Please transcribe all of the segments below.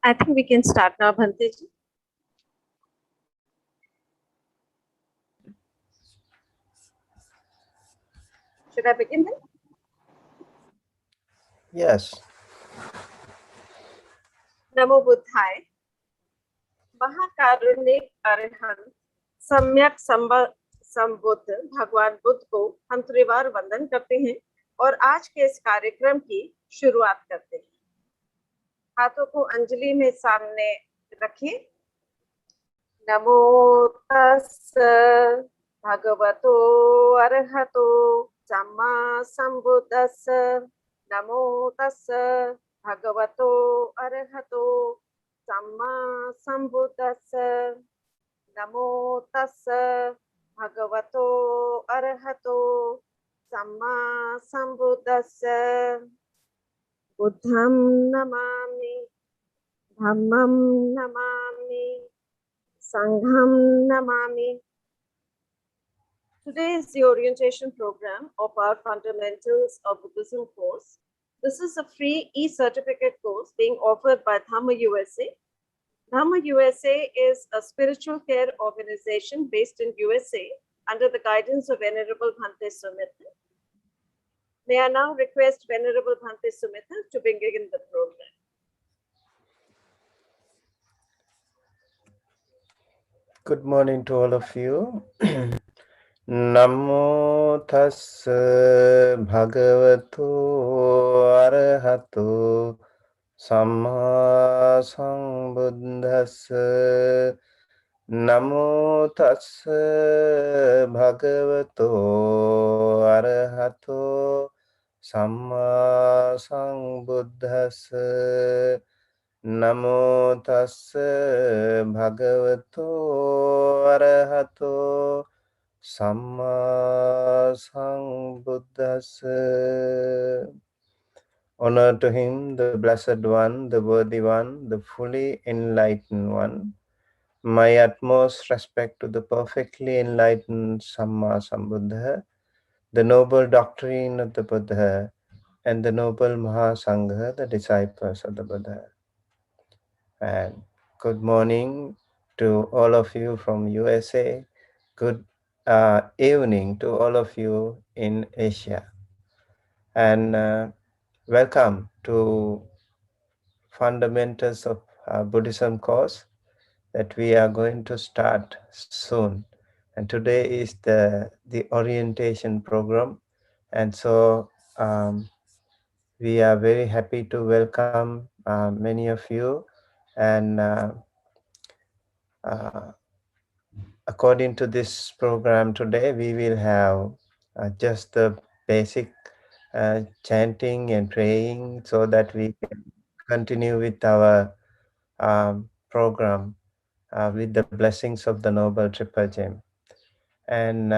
I think we can start now, Bhante ji. Should I begin then? Yes. Namo Buddhaya. महाकारुणिक Arhant सम्यक संबुद्ध भगवान बुद्ध को हम त्रिवार वंदन करते हैं और आज के इस कार्यक्रम की शुरुआत करते हैं। हाथों को अंजलि में सामने रखिए। नमो तस् भगवतो अरहतो सम्मा संबुद्धस्स। नमो तस् भगवतो अरहतो सम्मा संबुद्धस्स। नमो तस् भगवतो अरहतो सम्मा संबुद्धस्स। बुद्धं Namami, धम्मं Namami, संघं Namami. Today is the orientation program of our Fundamentals of Buddhism course. This is a free e-certificate course being offered by Dhamma USA. Dhamma USA is a spiritual care organization based in USA under the guidance of Venerable Bhante Sumita. May I now request Venerable Bhante Sumita to begin the program. Good morning to all of you. Namo tassa bhagavato arahato samma sambuddhassa. Namo tassa bhagavato arahato samma sambuddhassa. Namo tassa bhagavato arahato samma sambuddhassa. Honor to him, the blessed one, the worthy one, the fully enlightened one. My utmost respect to the perfectly enlightened Samma Sambuddha, the noble doctrine of the Buddha, and the noble Mahasangha, the disciples of the Buddha. And good morning to all of you from USA. Good evening to all of you in Asia. And welcome to Fundamentals of Buddhism course that we are going to start soon. And today is the orientation program. And so we are very happy to welcome many of you. And according to this program today, we will have just the basic chanting and praying so that we can continue with our program with the blessings of the Noble Triple Gem. And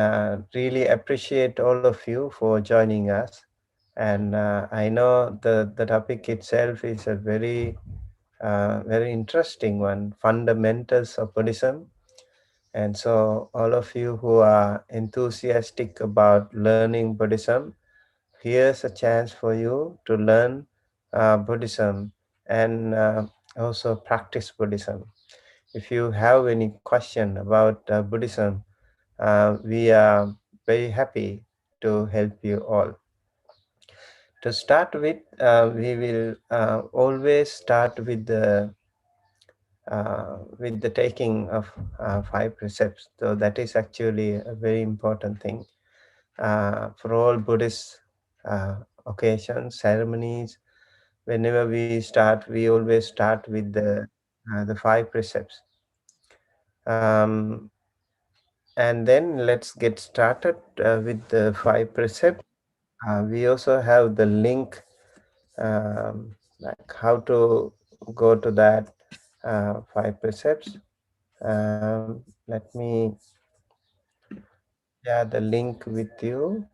really appreciate all of you for joining us. And I know the topic itself is a very interesting one, fundamentals of Buddhism. And so all of you who are enthusiastic about learning Buddhism, here's a chance for you to learn Buddhism and also practice Buddhism. If you have any question about Buddhism, we are very happy to help you all. To start with, we will always start with the taking of 5 precepts. So that is actually a very important thing for all Buddhist occasions, ceremonies. Whenever we start, we always start with the 5 precepts. And then let's get started with the 5 precepts. We also have the link, like how to go to that 5 precepts. Let me share the link with you.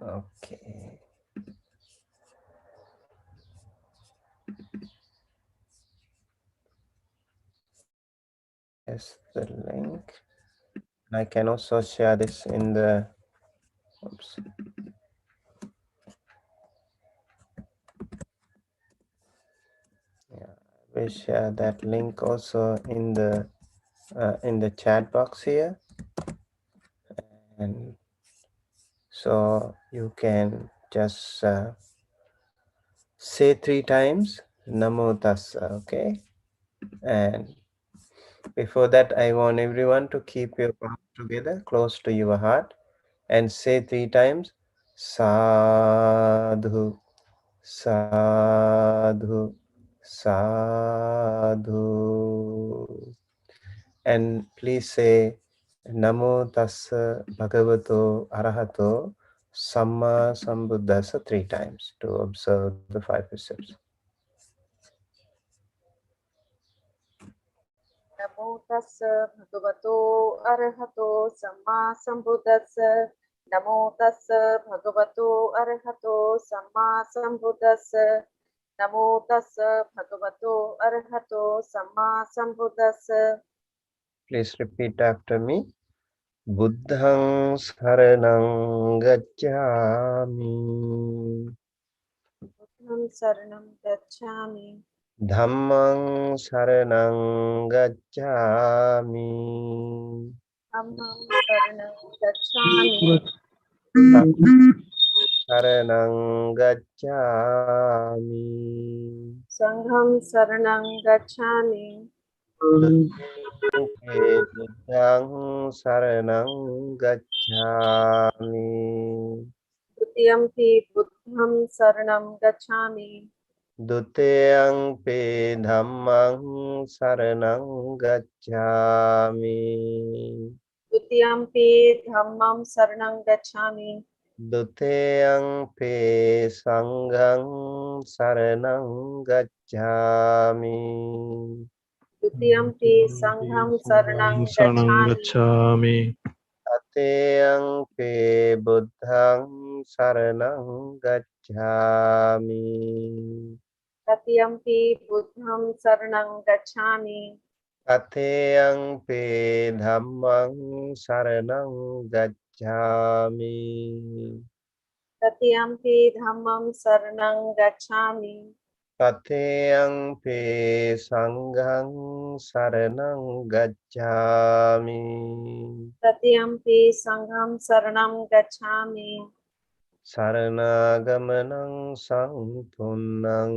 Okay. Yes, the link. I can also share this in the. Oops. Yeah, we share that link also in the chat box here, and so you can just say 3 times Namo Tassa. Okay, and before that, I want everyone to keep your palm together close to your heart and say 3 times Sadhu, Sadhu, Sadhu. And please say Namo Tassa Bhagavato Arahato Samma Sambuddhassa 3 times to observe the 5 precepts. Namo tassa bhagavato arahato samma sambuddhassa. Namo tassa bhagavato arahato samma sambuddhassa. Namo tassa bhagavato arahato samma sambuddhassa. Please repeat after me. Buddhang saranang gacchami. Buddham saranam gacchami. Dhammang saranang gacchami. Dhammam saranam gacchami. Sanghang saranang gacchami. Sangham saranam gacchami. Buddhang saranang gacchami. Dutiyampi buddham saranam gacchami. Duteyampi dhammang saranang gacchami. Dutiyampi dhammam saranam gacchami. Duteyampi sanghang saranang gacchami. Dutiyampi sangham saranam gacchami. Tateyampi buddhang saranang gacchami. Tatiyampi buddham saranam gacchami. Tateyampi dhammang saranang gacchami. Tatiyampi dhammam saranam gacchami. Tateyampi sanghang saranang gacchami. Tatiyampi sangham saranam gacchami. Saranaгаmanang sampunnang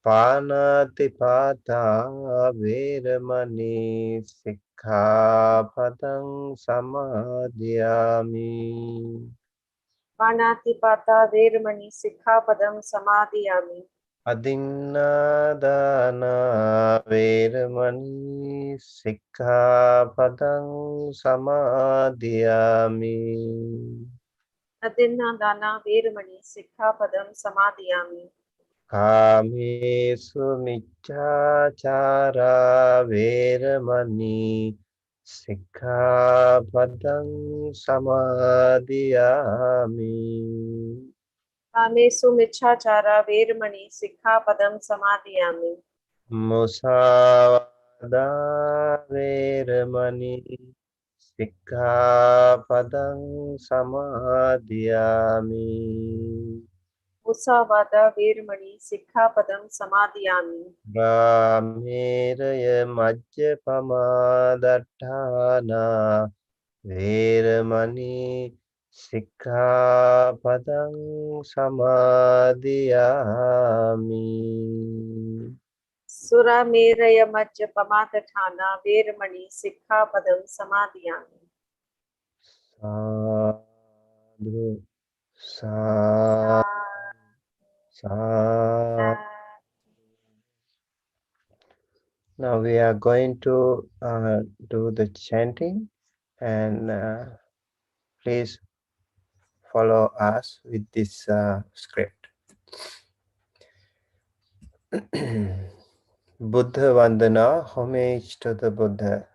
Panatipata veramani sikkhapadang samadhiyami. Panatipata veramani sikkhapadam samadhiyami. Adinādana veramani sikkhapadang samadhiyami. Adinādana veramani sikkhapadam samadhiyami. Kāmesu miccācārā veramani sikkhapadang samadhiyami. Kamesu miccāchāra veramani sikkhapadam samadhiyami. Musāvādā veramani sikkhapadang samadhiyami. Musāvāda veramani sikkhapadam samadhiyami. Brāhmēraya majjapamādātthānā veramani sikkhapadang samadhiyami. Surameraya majjapamadatthana veramani sikkhapadam samadhiyami. Sadhu, sadhu, sadhu. Now we are going to do the chanting, and please follow us with this script. Buddha Vandana, homage to the Buddha.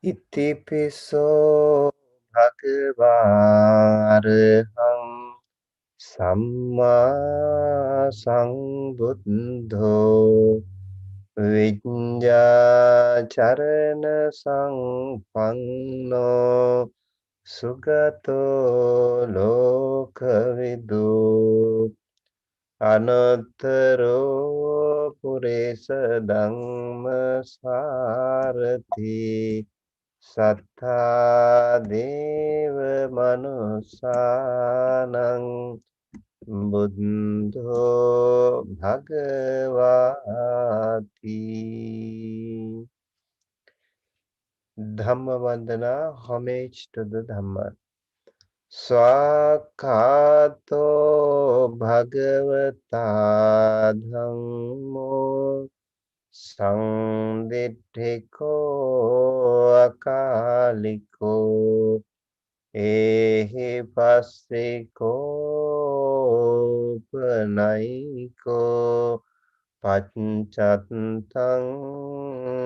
Itipiso bhagava arham samma sambuddho Vijñā charana sampanno sugato lokavidu anuttaro puresa dhamma sarati sattha deva manusanang Buddho Bhagavati. Dhamma Vandana, homage to the Dhamma. Swakato Bhagavata Dhammo Sangdittiko Akaliko Ehi Passiko Panaiko Panchatang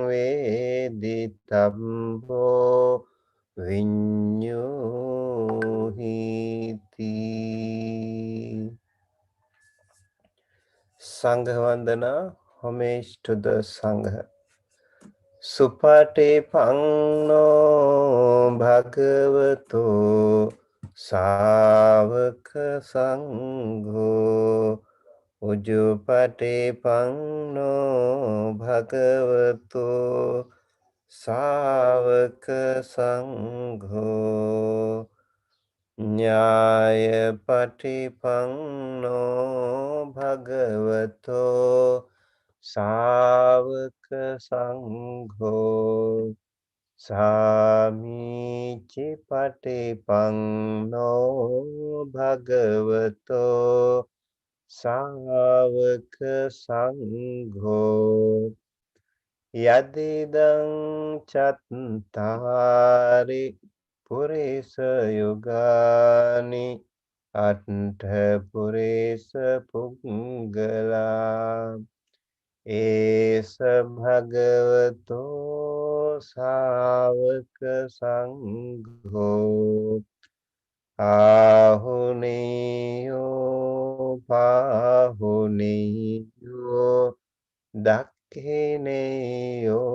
Veditambo Vinyuhiti. Sangha Vandana, homage to the Sangha. Supate Pangno Bhagavato Savaka Sangho Ujupate Pangno Bhagavato Savaka Sangho Nyaya Patipangno Bhagavato Savaka Sangho Samichi Patipangno Bhagavato Savaka Sangho Yadidang Chattari Purisa Yogani Attha Purisa Pungala Esa Bhagavato Savaka Sangho Ahuniyo Pahuniyo Dakhineyo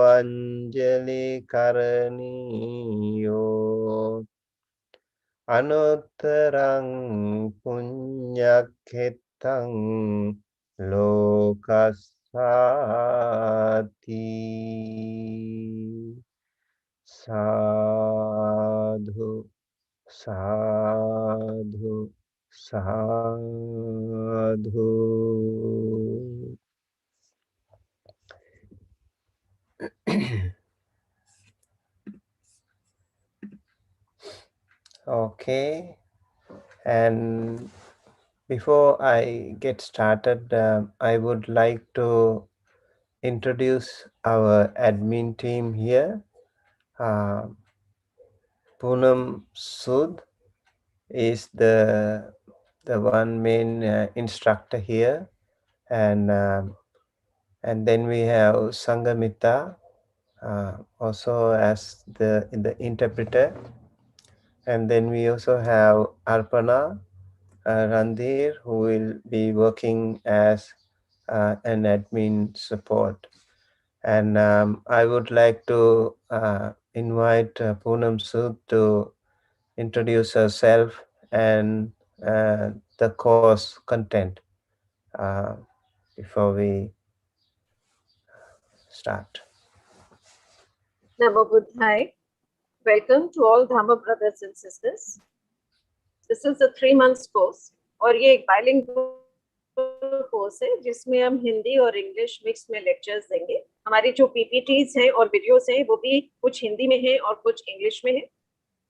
Anjali Karaniyo Anuttarang Punyakhetang Lokasati. Sadhu, sadhu, sadhu. Okay, and before I get started, I would like to introduce our admin team here. Poonam Sood is the one main instructor here, and then we have Sangamita also as the interpreter, and then we also have Arpana Randhir, who will be working as an admin support. And I would like to invite Poonam Sood to introduce herself and the course content before we start. Namo Buddhaya. Welcome to all Dhamma brothers and sisters. This is a 3-month course और ये एक bilingual course है जिसमें हम हिंदी और English mix में lectures देंगे. हमारी जो पीपीटीज हैं और वीडियोस हैं वो भी कुछ हिंदी में है और कुछ इंग्लिश में है.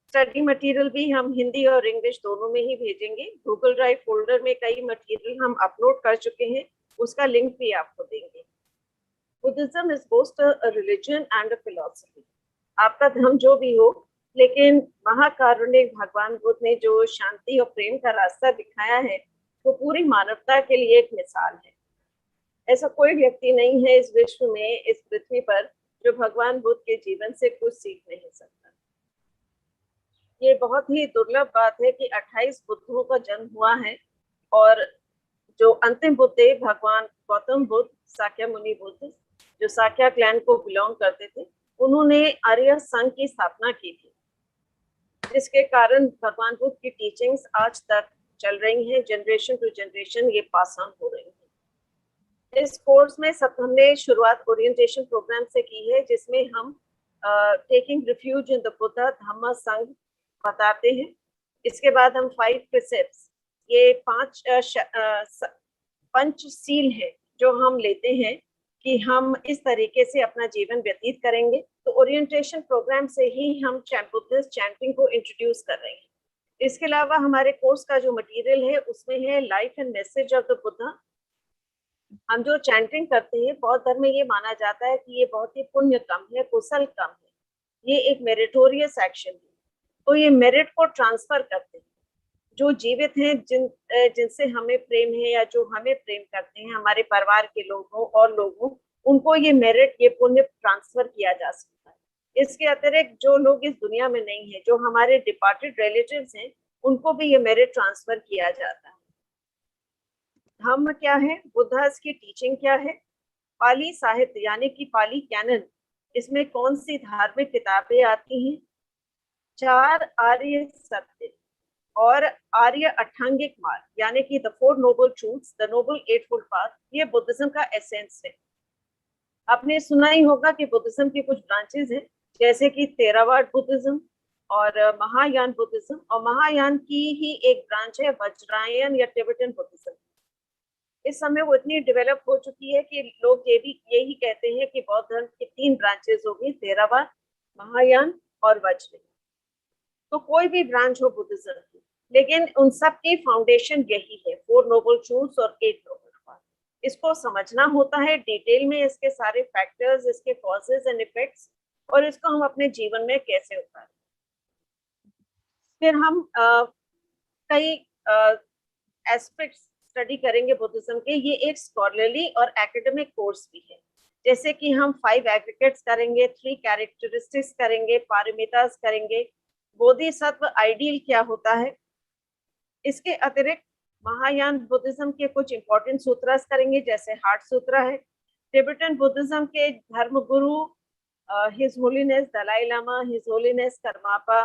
स्टडी मटेरियल भी हम हिंदी और इंग्लिश दोनों में ही भेजेंगे. गूगल ड्राइव फोल्डर में कई मटेरियल हम अपलोड कर चुके हैं, उसका लिंक भी आपको देंगे. Buddhism is both a religion and a philosophy. आपका धर्म जो भी हो, लेकिन महाकारुणिक भगवान बुद्ध ने जो शांति और प्रेम का रास्ता दिखाया है, वो पूरी मानवता के लिए एक मिसाल है। ऐसा कोई व्यक्ति नहीं है इस विश्व में, इस पृथ्वी पर, जो भगवान बुद्ध के जीवन से कुछ सीख नहीं सकता। ये बहुत ही दुर्लभ बात है कि 28 बुद्धों का जन्म हुआ है, और जो अंतिम बुद्ध थे, भगवान गौतम बुद्ध, साक्य मुनि बुद्ध, जो साक्या क्लैन को बिलोंग करते थे, उन्होंने आर्य संघ की स्थापना की थी, जिसके कारण भगवान बुद्ध की टीचिंग्स आज तक चल रही हैं, जनरेशन टू जनरेशन ये पास ऑन हो रही है। इस कोर्स में हमने शुरुआत ओरिएंटेशन प्रोग्राम से की है, जिसमें हम taking refuge in the Buddha Dhamma Sangha बताते हैं। इसके बाद हम 5 precepts, ये 5 पंचशील है जो हम लेते हैं कि हम इस तरीके से अपना जीवन व्यतीत करेंगे। तो ओरिएंटेशन प्रोग्राम से ही हम बुद्धिस्ट चैंटिंग को इंट्रोड्यूस कर रहे हैं। इसके अलावा हमारे कोर्स का जो मटेरियल है उसमें है life and message of the Buddha. हम जो चैंटिंग करते हैं, बौद्ध धर्म में ये माना जाता है कि ये बहुत ही पुण्य काम है, कुशल काम है, ये एक मेरिटोरियस एक्शन है। तो ये मेरिट को ट्रांसफर करते हैं। जो जीवित हैं, जिनसे हमें प्रेम है या जो हमें प्रेम करते हैं, हमारे परिवार के लोगों और लोगों, उनको ये मेरिट, ये पुण्य ट्रांसफर किया जा सकता है। इसके अतिरिक्त जो लोग इस दुनिया में नहीं है, जो हमारे डिपार्टेड रिलेटिव्स हैं, उनको भी ये मेरिट ट्रांसफर किया जाता है। धम्म क्या है, बुद्धास की टीचिंग क्या है, पाली साहित्य यानी कि पाली कैनन, इसमें कौन सी धार्मिक किताबें आती हैं, 4 आर्य सत्य और आर्य अठांगिक मार्ग यानी कि the 4 noble truths, the noble 8 path, ये बुद्धिज्म का एसेंस है। आपने सुना ही होगा कि बुद्धिज्म की कुछ ब्रांचेस हैं, जैसे कि थेरावाद बुद्धिज्म और महायान बुद्धिज्म, और महायान की ही एक ब्रांच है वज्रायन या टिबेटन बुद्धिज्म। इस समय वो इतनी डेवलप हो चुकी है कि लोग यही कहते हैं कि बौद्ध धर्म की 3 ब्रांचेस होगी, थेरावाद, महायान और वज्र। तो कोई भी ब्रांच हो बुद्धिज्म की, लेकिन उन सब की फाउंडेशन यही है, 4 नोबल ट्रूथ्स और 8 नोबल पाथ। इसको समझना होता है डिटेल में, इसके सारे फैक्टर्स, इसके कॉजेज एंड इफेक्ट्स, और इसको हम अपने जीवन में कैसे उतारें। फिर हम कई एस्पेक्ट्स स्टडी करेंगे बुद्धिज्म के। ये एक स्कॉलरली और एकेडमिक कोर्स भी है, जैसे कि हम 5 एग्रीगेट्स करेंगे, 3 कैरेक्टरिस्टिक्स करेंगे, पारमितास करेंगे, बोधिसत्व आइडियल क्या होता है। इसके अतिरिक्त महायान बुद्धिज्म के कुछ इंपॉर्टेंट सूत्रास करेंगे, जैसे हार्ट सूत्रा है। टिबेटन बुद्धिज्म के धर्म गुरु his holiness Dalai Lama, his holiness Karmapa,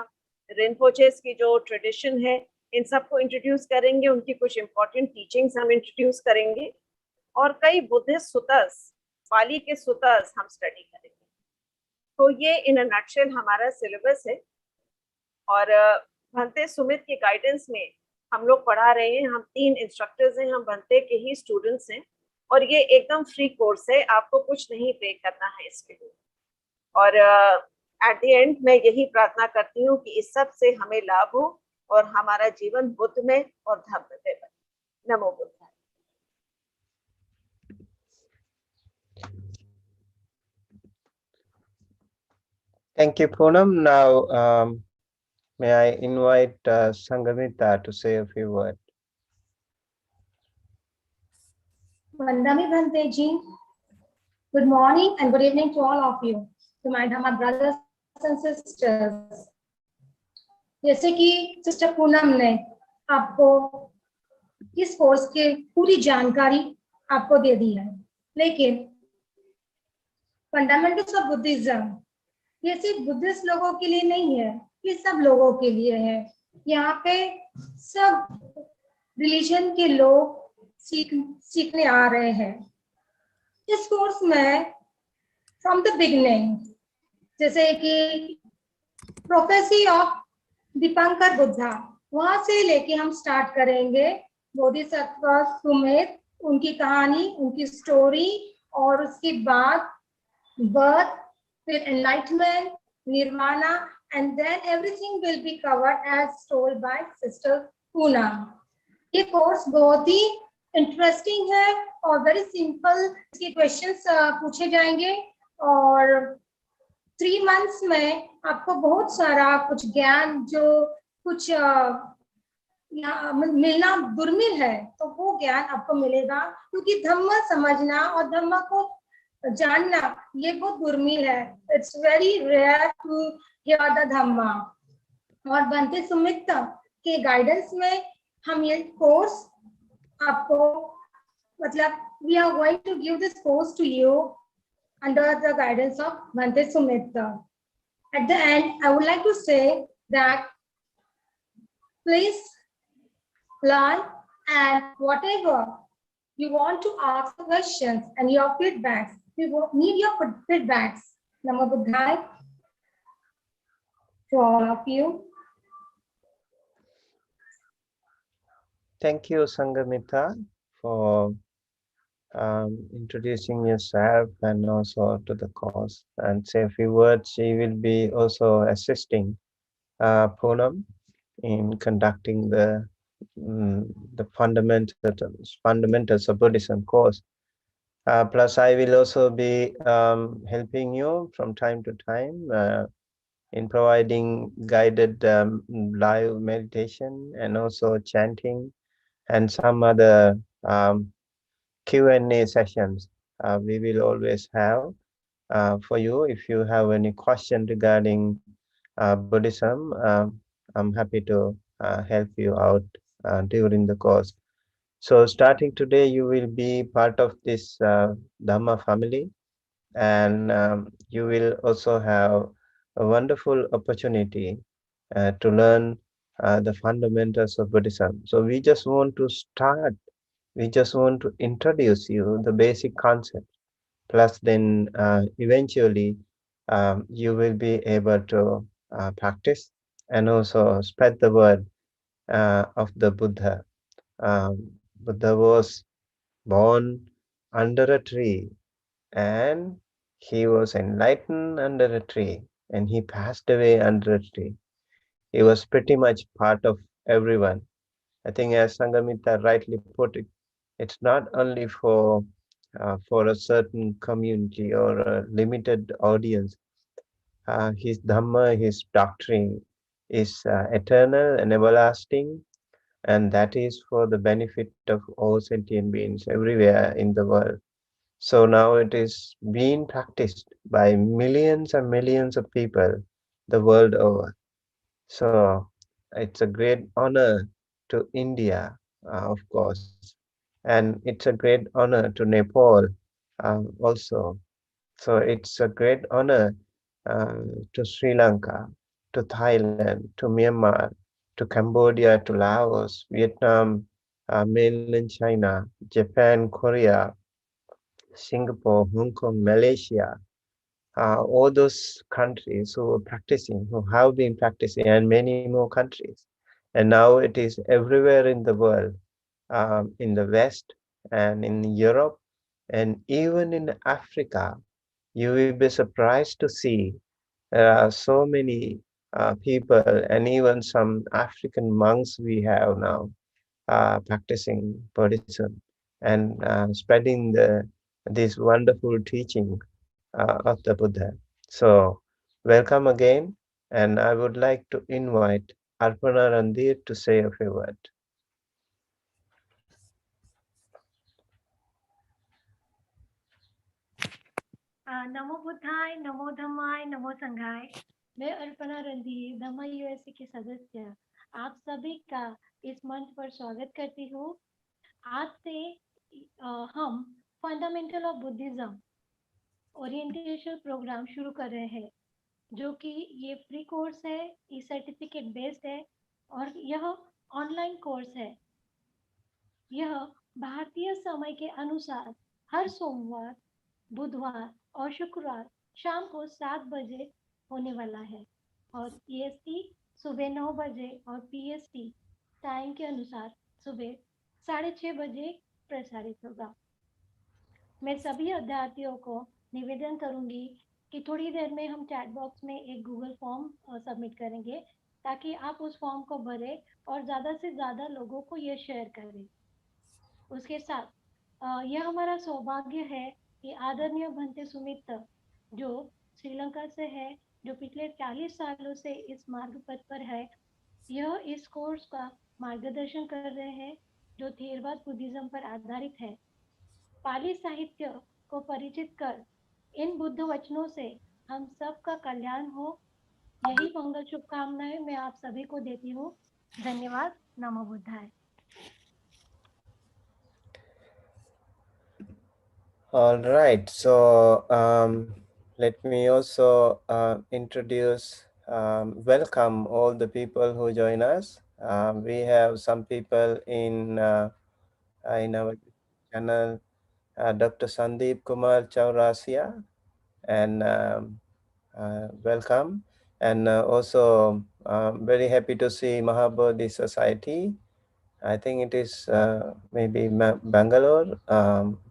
Rinpoches की जो ट्रेडिशन है, इन सबको इंट्रोड्यूस करेंगे। उनकी कुछ इंपॉर्टेंट टीचिंग्स हम इंट्रोड्यूस करेंगे, और कई बुद्धिस्ट सुतर्स, पाली के सुतर्स हम स्टडी करेंगे। तो ये इन अ नटशेल हमारा सिलेबस है, और भंते सुमित के गाइडेंस में हम लोग पढ़ा रहे हैं। हम 3 इंस्ट्रक्टर्स हैं, हम भंते के ही स्टूडेंट्स हैं, और ये एकदम फ्री कोर्स है, आपको कुछ नहीं पे करना है इसके लिए। और एट द एंड मैं यही प्रार्थना करती हूँ कि इस सब से हमें लाभ हो और हमारा जीवन बुद्ध में और धम्म में बने। नमो बुद्धाय। Thank you, Poonam. Now, may I invite Sangamita to say a few words. Vandami Bhante ji. Good morning and good evening to all of you, to my Dhamma brothers and sisters. जैसे कि sister Poonam ने आपको इस course के पूरी जानकारी आपको दे दी है, लेकिन फंडामेंटल्स ऑफ बुद्धिज्म ये सिर्फ बुद्धिस्ट लोगों के लिए नहीं है, ये सब लोगों के लिए है। यहाँ पे सब रिलीजन के लोग सीखने आ रहे हैं। इस कोर्स में फ्रॉम द बिगिनिंग, जैसे कि प्रोफेसी ऑफ दीपंकर बुद्धा, वहां से लेके हम स्टार्ट करेंगे बोधिसत्व सुमित, उनकी कहानी, उनकी स्टोरी, और उसके बाद बर्थ, फिर enlightenment, nirvana, and then everything will be covered as told by sister Poonam. ये कोर्स बहुत ही इंटरेस्टिंग है और वेरी सिंपल इसके क्वेश्चंस पूछे जाएंगे और 3 मंथ्स में आपको बहुत सारा कुछ ज्ञान जो कुछ मिलना दुर्मिल है तो वो ज्ञान आपको मिलेगा क्योंकि धम्म समझना और धम्म को जानना ये बहुत दुर्मिल है. It's very rare to hear the Dhamma. और बनते सुमित के गाइडेंस में हम ये कोर्स आपको मतलब we are going to give this course to you under the guidance of Bhante Sumit. At the end, I would like to say that please learn and whatever you want to ask questions and your feedbacks, we need your feedbacks. Namo Buddhaya to all of you. Thank you, Sangamita, for introducing yourself and also to the course. And say a few words. She will be also assisting Poonam in conducting the fundamentals of Buddhism course. Plus, I will also be helping you from time to time in providing guided live meditation and also chanting and some other Q&A sessions we will always have for you. If you have any question regarding Buddhism, I'm happy to help you out during the course. So starting today, you will be part of this Dhamma family, and you will also have a wonderful opportunity to learn the fundamentals of Buddhism. So we just want to start, we just want to introduce you the basic concept. Plus then eventually you will be able to practice and also spread the word of the Buddha. Buddha was born under a tree and he was enlightened under a tree and he passed away under a tree. He was pretty much part of everyone. I think as Sangamita rightly put it, it's not only for a certain community or a limited audience. His Dhamma, his doctrine is eternal and everlasting, and that is for the benefit of all sentient beings everywhere in the world. So now it is being practiced by millions and millions of people the world over. So it's a great honor to India, of course, and it's a great honor to Nepal also. So it's a great honor to Sri Lanka, to Thailand, to Myanmar, to Cambodia, to Laos, Vietnam, mainland China, Japan, Korea, Singapore, Hong Kong, Malaysia, all those countries who are practicing, who have been practicing, and many more countries. And now it is everywhere in the world, in the West and in Europe, and even in Africa. You will be surprised to see there are so many people, and even some African monks we have now practicing Buddhism and spreading this wonderful teaching of the Buddha. So, welcome again, and I would like to invite Arpana Randir to say a few words. नमो बुद्धाय, नमो धम्माय, नमो संघाय। मैं अर्पणा रणधीर धम्मा USA के सदस्य आप सभी का इस मंच पर स्वागत करती हूँ। आज से हम fundamental of Buddhism orientation programme शुरू कर रहे हैं, जो कि ये फ्री कोर्स है, ई सर्टिफिकेट बेस्ड है और यह ऑनलाइन कोर्स है। यह भारतीय समय के अनुसार हर सोमवार, बुधवार और शुक्रवार शाम को 7 बजे होने वाला है और ईएसटी सुबह 9 बजे और पीएसटी टाइम के अनुसार सुबह 6:30 बजे प्रसारित होगा। मैं सभी अभ्यर्थियों को निवेदन करूंगी कि थोड़ी देर में हम चैट बॉक्स में एक गूगल फॉर्म सबमिट करेंगे ताकि आप उस फॉर्म को भरें और ज़्यादा से ज़्यादा लोगों को ये शेयर करें। उसके साथ यह हमारा सौभाग्य है कि आदरणीय भंते सुमित, जो श्रीलंका से है, जो पिछले 40 सालों से इस मार्ग पथ पर है, यह इस कोर्स का मार्गदर्शन कर रहे हैं, जो थेरवाद बुद्धिज्म पर आधारित है। पाली साहित्य को परिचित कर इन बुद्ध वचनों से हम सबका कल्याण हो, यही मंगल शुभकामनाएं मैं आप सभी को देती हूँ। धन्यवाद। नमो बुद्धाय। All right, so let me also introduce, welcome all the people who join us. We have some people in our channel, Dr. Sandeep Kumar Chaurasia, and welcome. And also, very happy to see Mahabodhi Society. I think it is maybe Bangalore.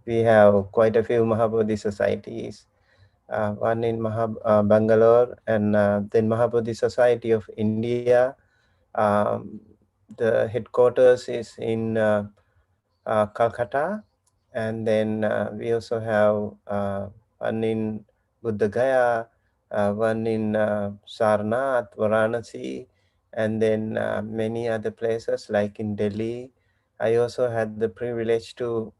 We have quite a few Mahabodhi societies. One in Bangalore, and then Mahabodhi Society of India. Um, the headquarters is in Calcutta, and then we also have one in Buddha Gaya, one in Sarnath, Varanasi, and then many other places like in Delhi. I also had the privilege to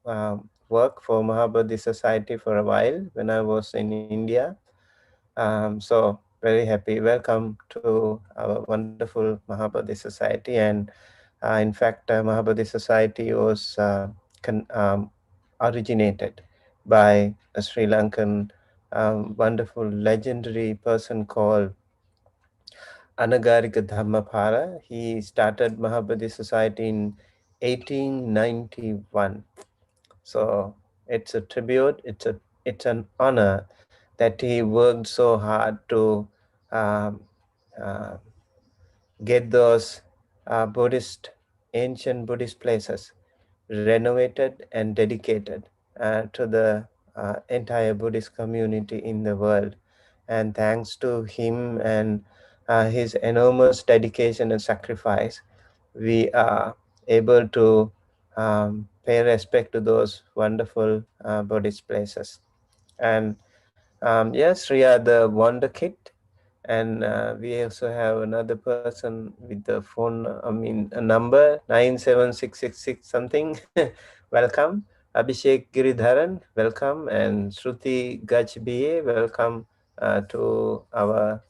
work for Mahabodhi Society for a while when I was in India. So very happy. Welcome to our wonderful Mahabodhi Society. And in fact, Mahabodhi Society was originated by a Sri Lankan wonderful legendary person called Anagarika Dhammapala. He started Mahabodhi Society in 1891. So it's a tribute, it's an honor that he worked so hard to um, uh, get those ancient Buddhist places renovated and dedicated to the entire Buddhist community in the world. And thanks to him and his enormous dedication and sacrifice, we are able to pay respect to those wonderful Buddhist places. And yes, Ria, the Wonder Kid, and we also have another person with the phone, a number 97666 something. Welcome. Abhishek Giridharan, welcome. And Shruti Gajbiye, welcome to our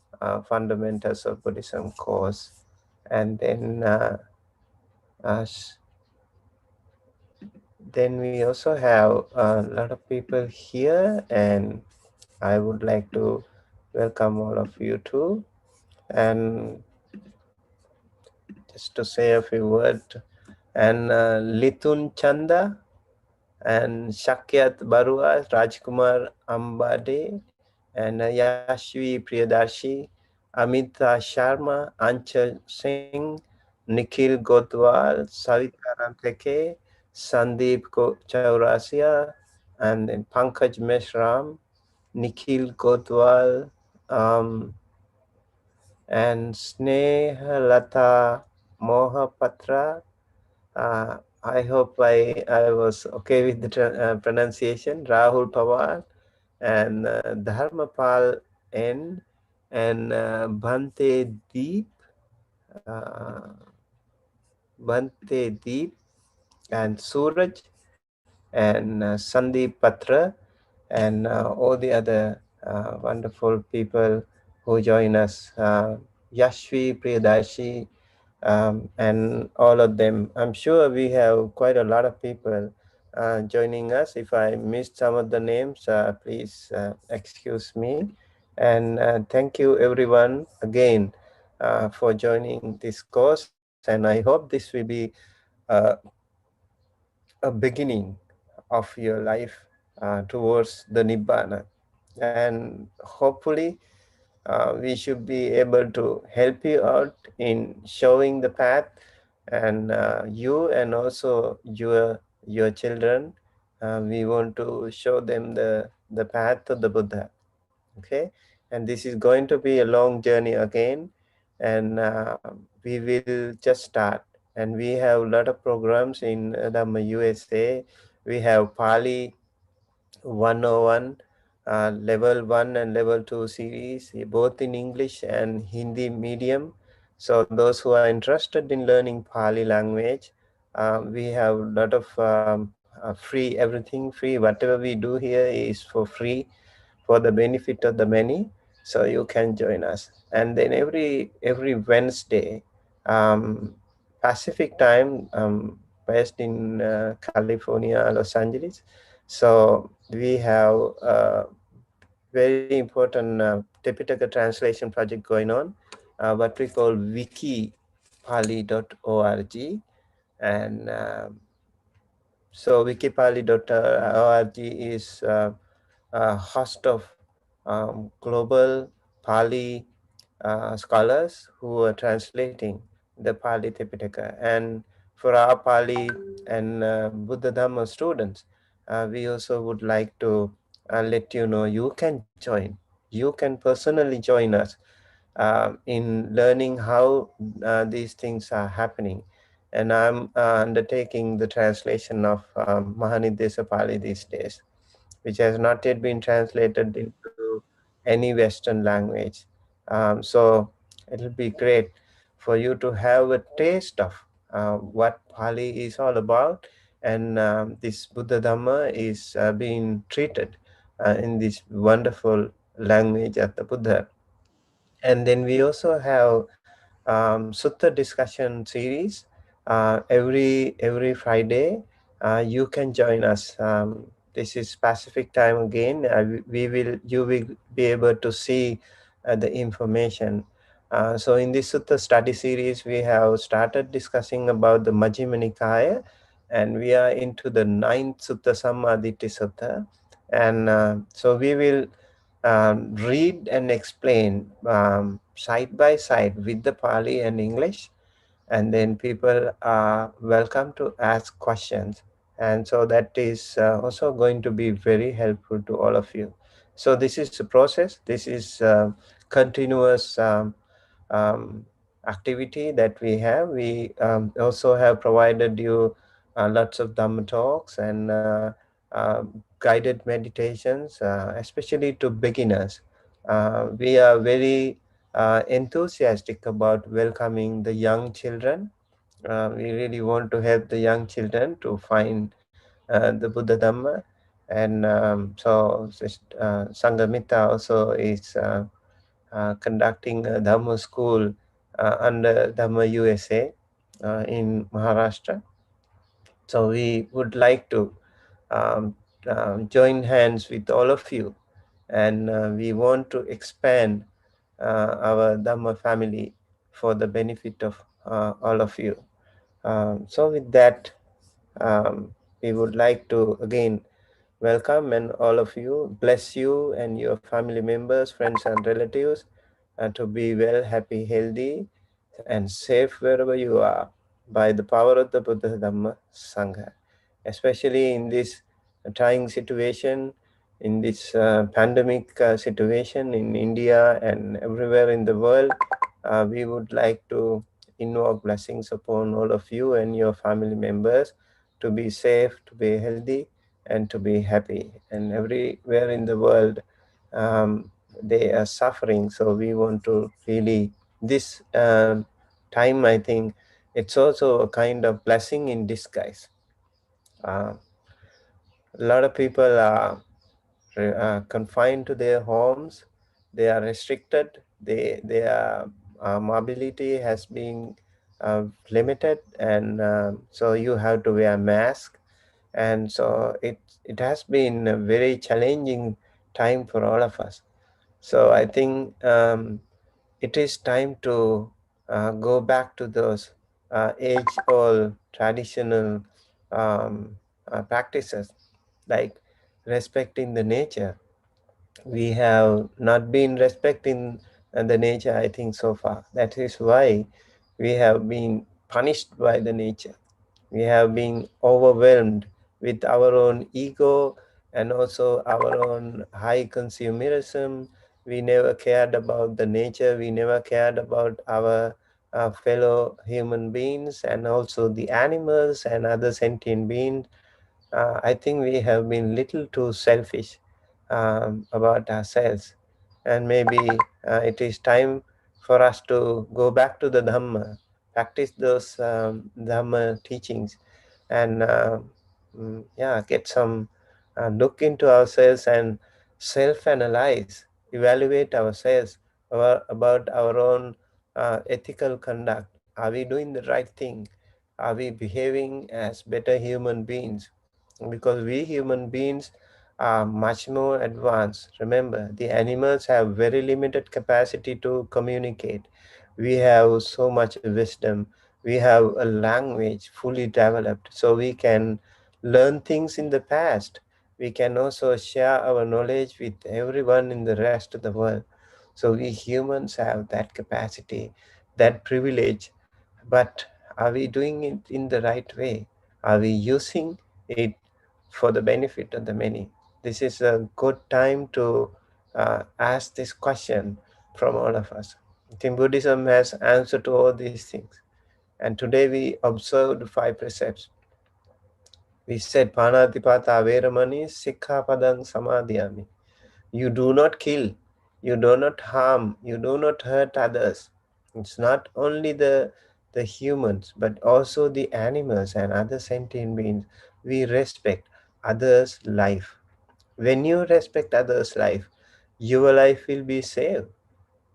Fundamentals of Buddhism course. And uh, then we also have a lot of people here, and I would like to welcome all of you too. And just to say a few words, and Litun Chanda and Shakyat Barua, Rajkumar Ambade, and Yashvi Priyadarshi, Amita Sharma, Anchal Singh, Nikhil Gotwal, Savita Ranteke, Sandeep Chaurasia, and then Pankaj Meshram, Nikhil Gotwal, and Snehalata Mohapatra. I hope I was okay with the pronunciation. Rahul Pawar and Dharmapal N and Bhante Deep, uh, Bhante Deep and Suraj and Sandeep Patra and all the other wonderful people who join us. Yashvi Priyadarshi, and all of them. I'm sure we have quite a lot of people joining us. If I missed some of the names, please excuse me. And thank you everyone again for joining this course. And I hope this will be uh, a beginning of your life towards the Nibbana. And hopefully we should be able to help you out in showing the path, and you and also your children. We want to show them the path of the Buddha. Okay, and this is going to be a long journey again, and we will just start, and we have a lot of programs in Dhamma USA. We have Pali 101, level 1 and level 2 series, both in English and Hindi medium. So those who are interested in learning Pali language, we have a lot of free, everything free. Whatever we do here is for free, for the benefit of the many. So you can join us. And then every Wednesday, um, Pacific time, based in California, Los Angeles. So we have a very important Tipitaka translation project going on, what we call wikipali.org. And so wikipali.org is a host of global Pali scholars who are translating the Pali Tipitaka. And for our Pali and Buddha Dhamma students, we also would like to let you know you can join. You can personally join us in learning how these things are happening. And I'm undertaking the translation of Mahanidesa Pali these days, which has not yet been translated into any Western language. So it'll be great for you to have a taste of what Pali is all about, and this Buddha Dhamma is being treated in this wonderful language of the Buddha. And then we also have Sutta discussion series every Friday. You can join us. This is Pacific time again. You will be able to see the information. So in this Sutta study series, we have started discussing about the Majjhima Nikaya, and we are into the ninth Sutta, Sammaditthi Sutta. And so we will read and explain side by side with the Pali and English, and then people are welcome to ask questions. And so that is also going to be very helpful to all of you. So this is a process. This is continuous um, activity that we have. We also have provided you lots of Dhamma talks and guided meditations, especially to beginners. We are very enthusiastic about welcoming the young children. We really want to help the young children to find the Buddha Dhamma. And so Sangamita also is conducting a Dhamma school under Dhamma USA in Maharashtra. So we would like to um, join hands with all of you, and we want to expand our Dhamma family for the benefit of all of you. So with that, we would like to again welcome and all of you, bless you and your family members, friends and relatives to be well, happy, healthy and safe wherever you are by the power of the Buddha Dhamma Sangha. Especially in this trying situation, in this pandemic situation in India and everywhere in the world, we would like to invoke blessings upon all of you and your family members to be safe, to be healthy, and to be happy. And everywhere in the world, they are suffering. So we want to really, this time, I think, it's also a kind of blessing in disguise. A lot of people are confined to their homes. They are restricted. Their mobility has been limited, and so you have to wear a mask. And so it has been a very challenging time for all of us. So I think it is time to go back to those age-old traditional practices, like respecting the nature. We have not been respecting the nature, I think, so far. That is why we have been punished by the nature. We have been overwhelmed with our own ego and also our own high consumerism. We never cared about the nature. We never cared about our fellow human beings and also the animals and other sentient beings, I think we have been little too selfish about ourselves, and maybe it is time for us to go back to the Dhamma, practice those Dhamma teachings, and yeah, get some look into ourselves and self-analyze, evaluate ourselves about our own ethical conduct. Are we doing the right thing? Are we behaving as better human beings? Because we human beings are much more advanced. Remember, the animals have very limited capacity to communicate. We have so much wisdom. We have a language fully developed, so we can learn things in the past. We can also share our knowledge with everyone in the rest of the world. So we humans have that capacity, that privilege. But are we doing it in the right way? Are we using it for the benefit of the many? This is a good time to ask this question from all of us. I think Buddhism has answer to all these things. And today we observed 5 precepts. We said Panatipata Veramani Sikhapadang Samadhyami. You do not kill, you do not harm, you do not hurt others. It's not only the humans, but also the animals and other sentient beings. We respect others' life. When you respect others' life, your life will be safe.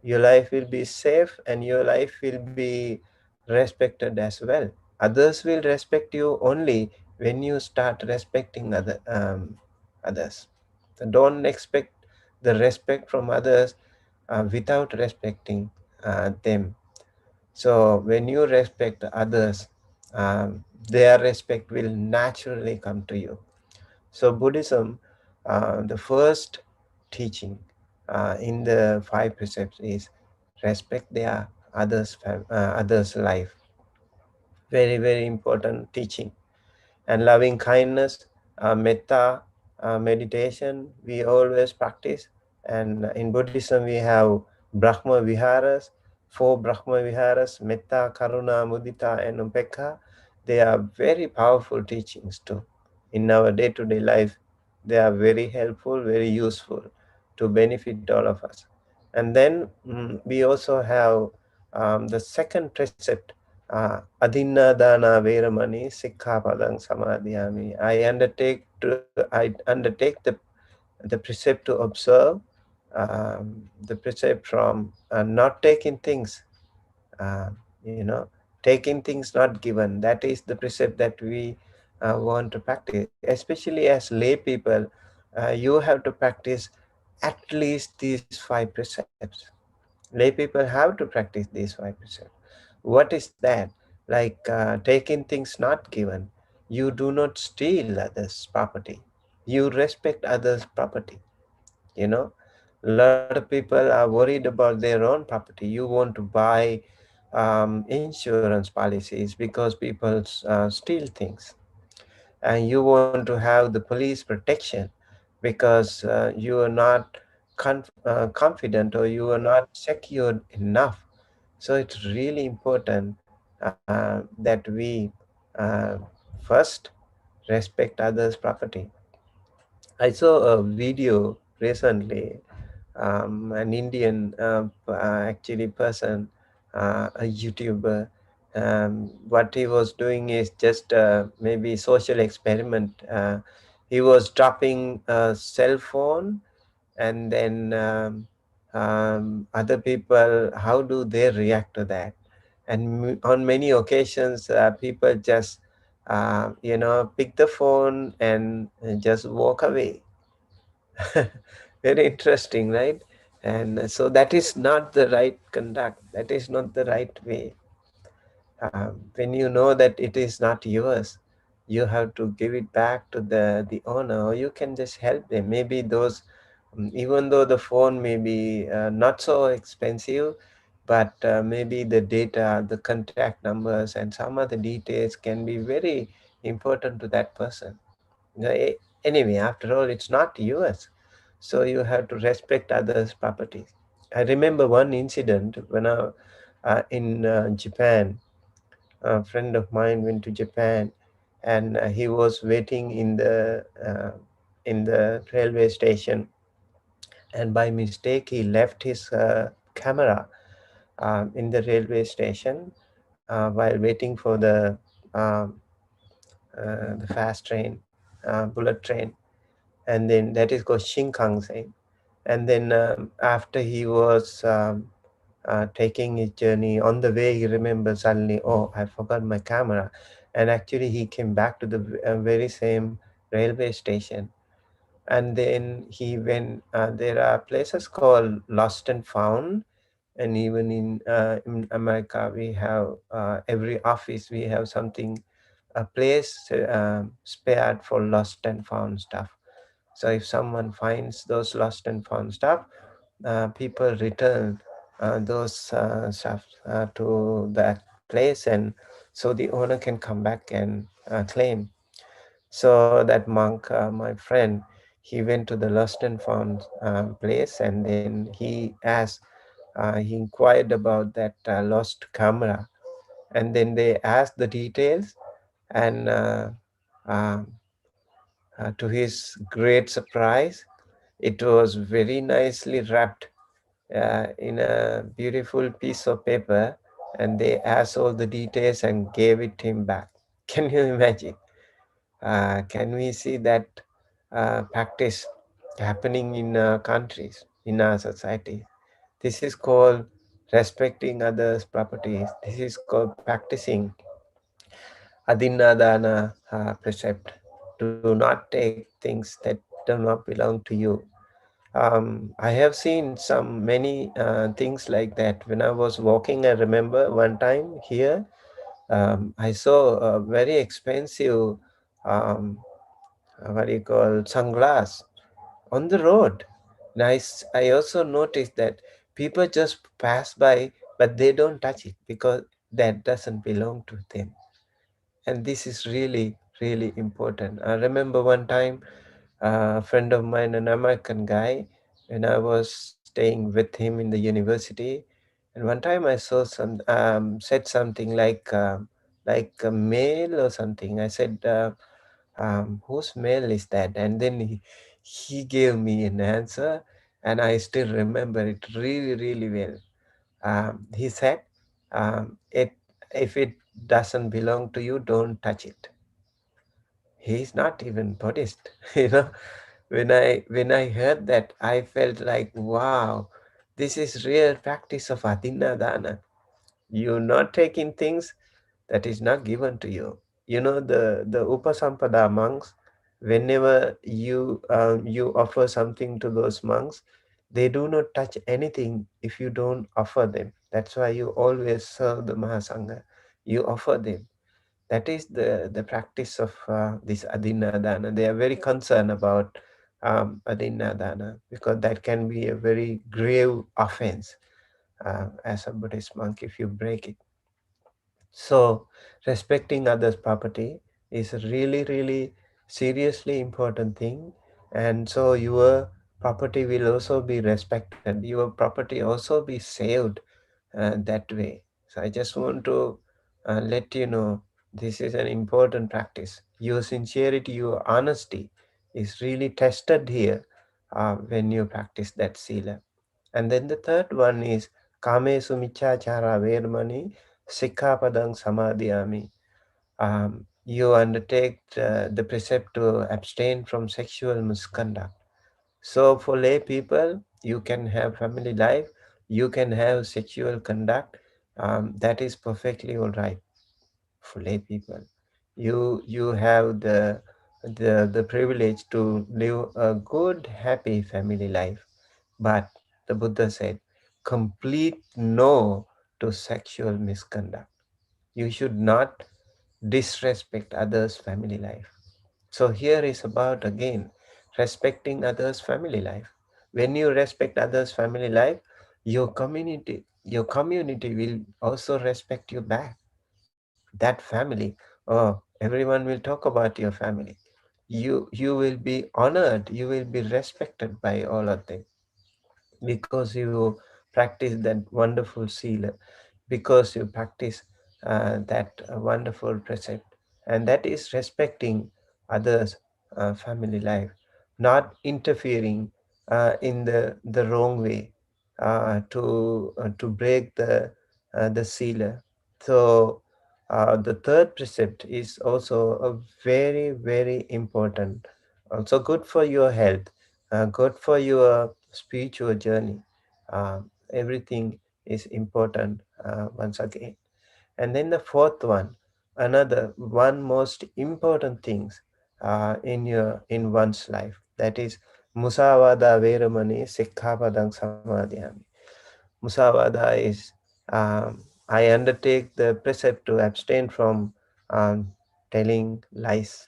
Your life will be safe and your life will be respected as well. Others will respect you only when you start respecting others. So don't expect the respect from others without respecting them. So when you respect others, their respect will naturally come to you. So Buddhism, the first teaching in the 5 precepts is respect their others' life. Very, very important teaching. And loving kindness, metta, meditation, we always practice. And in Buddhism, we have Brahma Viharas, 4 Brahma Viharas, metta, karuna, mudita, and upekkha. They are very powerful teachings too. In our day-to-day life, they are very helpful, very useful to benefit all of us. And then we also have the second precept, Adinna Dana Veramani Sikhapadang Samadhyami. I undertake the precept to observe, the precept from not taking things, uh, you know, taking things not given. That is the precept that we want to practice. Especially as lay people, you have to practice at least these 5 precepts. Lay people have to practice these 5 precepts. What is that? Like taking things not given. You do not steal others' property. You respect others' property. You know, a lot of people are worried about their own property. You want to buy insurance policies because people steal things, and you want to have the police protection because you are not confident or you are not secured enough. So it's really important that we uh, first respect others' property. I saw a video recently, an Indian actually person, a YouTuber. What he was doing is just maybe social experiment. He was dropping a cell phone, and then other people, how do they react to that? And on many occasions, people just pick the phone and just walk away. Very interesting, right? And so that is not the right conduct. That is not the right way. When you know that it is not yours, you have to give it back to the owner, or you can just help them. Maybe those, even though the phone may be not so expensive, but maybe the data, the contact numbers, and some other details can be very important to that person. Anyway, after all, it's not yours. So you have to respect others' properties. I remember one incident when in Japan. A friend of mine went to Japan, and he was waiting in the railway station, and by mistake he left his camera in the railway station while waiting for um, the fast train, bullet train, and then that is called Shinkansen. And then after he was taking his journey, on the way he remembered suddenly, oh, I forgot my camera. And actually he came back to the very same railway station. And then he went, there are places called Lost and Found. And even in America, we have every office, we have something, a place spared for lost and found stuff. So if someone finds those lost and found stuff, people return those stuff to that place, and so the owner can come back and claim. So that monk, my friend, he went to the lost and found place, and then he inquired about that lost camera, and then they asked the details, and um, to his great surprise, it was very nicely wrapped in a beautiful piece of paper, and they asked all the details and gave it him back. Can you imagine? Can we see that practice happening in countries, in our society? This is called respecting others' properties. This is called practicing adinadana precept. Do not take things that do not belong to you. I have seen many things like that. When I was walking, I remember one time here, I saw a very expensive, um, what do you call, sunglass on the road. And I also noticed that people just pass by, but they don't touch it because that doesn't belong to them. And this is really, really important. I remember one time a friend of mine, an American guy, when I was staying with him in the university. And one time I saw said something like a mail or something. I said, whose mail is that? And then he gave me an answer, and I still remember it really, really well. He said, it if it doesn't belong to you, don't touch it. He's not even Buddhist, you know. When I heard that, I felt like, wow, this is real practice of adinadana. You're not taking things that is not given to you. You know, the Upasampada monks, whenever you offer something to those monks, they do not touch anything if you don't offer them. That's why you always serve the Mahasangha. You offer them. That is the practice of this adinadana. They are very concerned about adinadana because that can be a very grave offense as a Buddhist monk if you break it. So respecting others' property is a really, really seriously important thing. And so your property will also be respected. Your property also be saved that way. So I just want to let you know this is an important practice. Your sincerity, your honesty is really tested here when you practice that sila. And then the third one is kame sumichachara vermani sikhapadang samadhyami. You undertake the precept to abstain from sexual misconduct. So for lay people, you can have family life, you can have sexual conduct. That is perfectly all right for lay people. You have the privilege to live a good, happy family life. But the Buddha said, complete no to sexual misconduct. You should not disrespect others' family life. So here is about again respecting others' family life. When you respect others' family life, your community will also respect you back. That family, oh, everyone will talk about your family. You will be honored, you will be respected by all of them because you practice that wonderful sila. because you practice that wonderful precept, and that is respecting others' family life, not interfering in the wrong way to break the sealer. So the third precept is also a very very important, also good for your health, good for your spiritual journey. Everything is important once again. And then the fourth one, another one most important things in one's life, that is musavada veramani sikkhapadang samadhyami. Musavada is I undertake the precept to abstain from um, telling lies.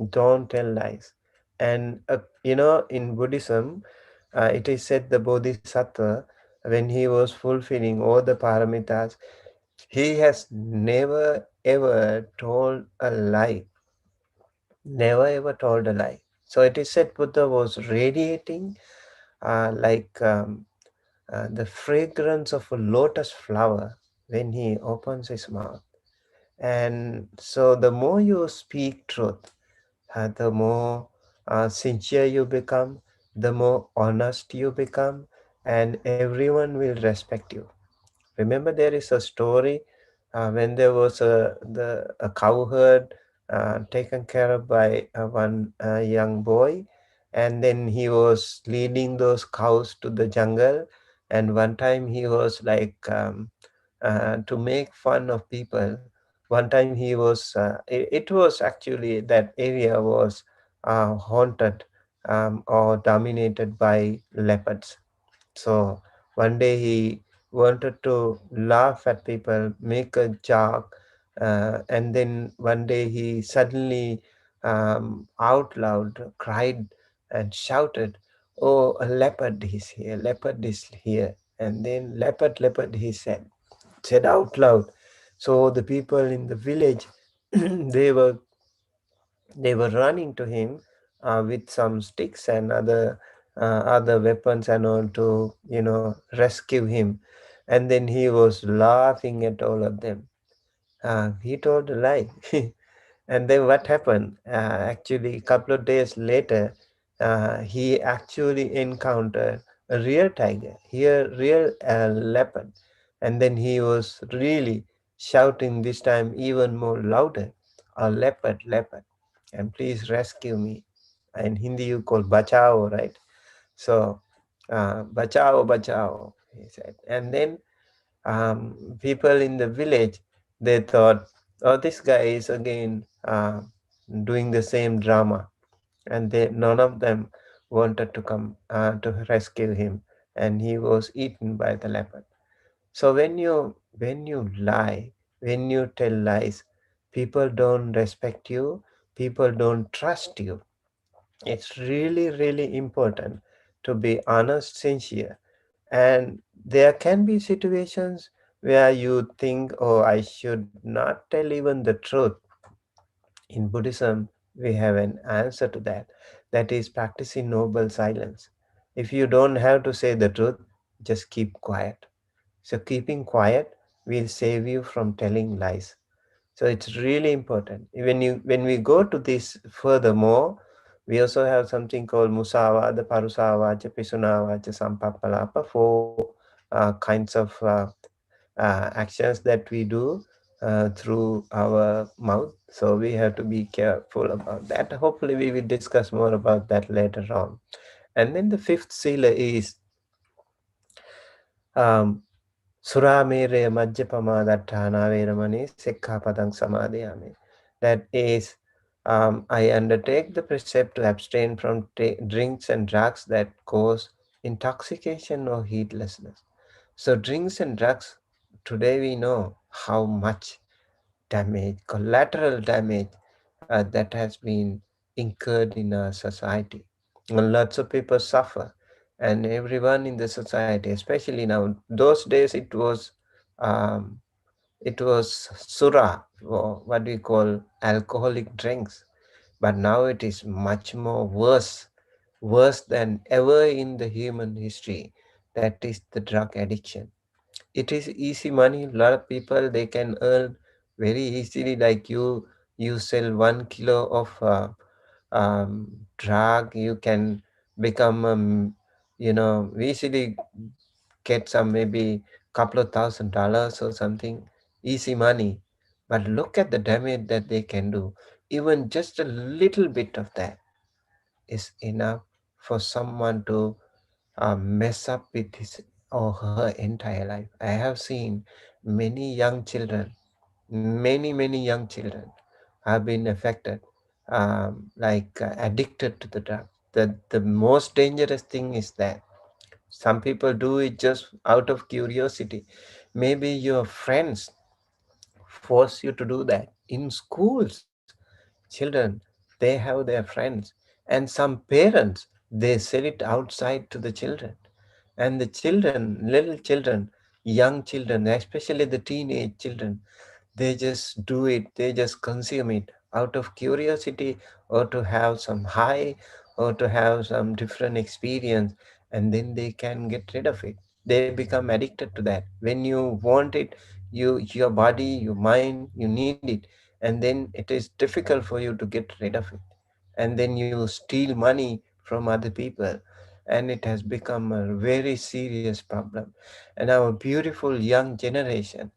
Don't tell lies. And in Buddhism, it is said the Bodhisattva, when he was fulfilling all the paramitas, he has never ever told a lie. Never ever told a lie. So it is said Buddha was radiating like the fragrance of a lotus flower when he opens his mouth. And so the more you speak truth, the more sincere you become, the more honest you become, and everyone will respect you. Remember, there is a story when there was a cowherd taken care of by one young boy, and then he was leading those cows to the jungle. And one time he was like to make fun of people. One time he was, it was actually that area was haunted or dominated by leopards. So one day he wanted to laugh at people, make a joke, and then one day he suddenly out loud cried and shouted, "Oh, a leopard is here! Leopard is here!" And then leopard, leopard, he said out loud. So the people in the village, they were they were running to him with some sticks and other weapons and all to rescue him. And then he was laughing at all of them. He told a lie. And then what happened? Actually, a couple of days later, he actually encountered a real tiger, here real leopard, and then he was really shouting this time even more louder, "A leopard, leopard, and please rescue me." In Hindi, you call bachao, right? So, bachao, bachao, he said, and then um, people in the village, they thought, oh, this guy is again doing the same drama, and none of them wanted to come to rescue him, and he was eaten by the leopard. So when you lie, when you tell lies, people don't respect you, people don't trust you. It's really really important to be honest, sincere. And there can be situations where you think, oh, I should not tell even the truth. In Buddhism, we have an answer to that. That is practicing noble silence. If you don't have to say the truth, just keep quiet. So keeping quiet will save you from telling lies. So it's really important. When we go to this furthermore, we also have something called musavada, parusavacha, pisunavacha, sampapalapa, four kinds of actions that we do through our mouth. So we have to be careful about that. Hopefully, we will discuss more about that later on. And then the fifth sila is um, Suramere Majjapamadatthana Veramani Sikkhapadang Samadhiyami. That is, I undertake the precept to abstain from drinks and drugs that cause intoxication or heedlessness. So, drinks and drugs, today we know how much damage, collateral damage, that has been incurred in our society. And lots of people suffer, and everyone in the society, especially now. Those days um, it was sura, or what we call alcoholic drinks, but now it is much more worse than ever in the human history. That is the drug addiction. It is easy money. A lot of people, they can earn very easily. Like you sell 1 kilo of drug, you can become easily get some, maybe couple of $1,000 or something, easy money. But look at the damage that they can do. Even just a little bit of that is enough for someone to mess up with his or her entire life. I have seen many young children, many young children have been affected, addicted to the drug. The most dangerous thing is that some people do it just out of curiosity. Maybe your friends force you to do that. In schools, children, they have their friends, and some parents, they sell it outside to the children. And the children, little children, young children, especially the teenage children, they just do it, they just consume it out of curiosity, or to have some high, or to have some different experience, and then they can get rid of it. They become addicted to that. When you want it, your body, your mind, you need it, and then it is difficult for you to get rid of it. And then you steal money from other people, and it has become a very serious problem. And our beautiful young generation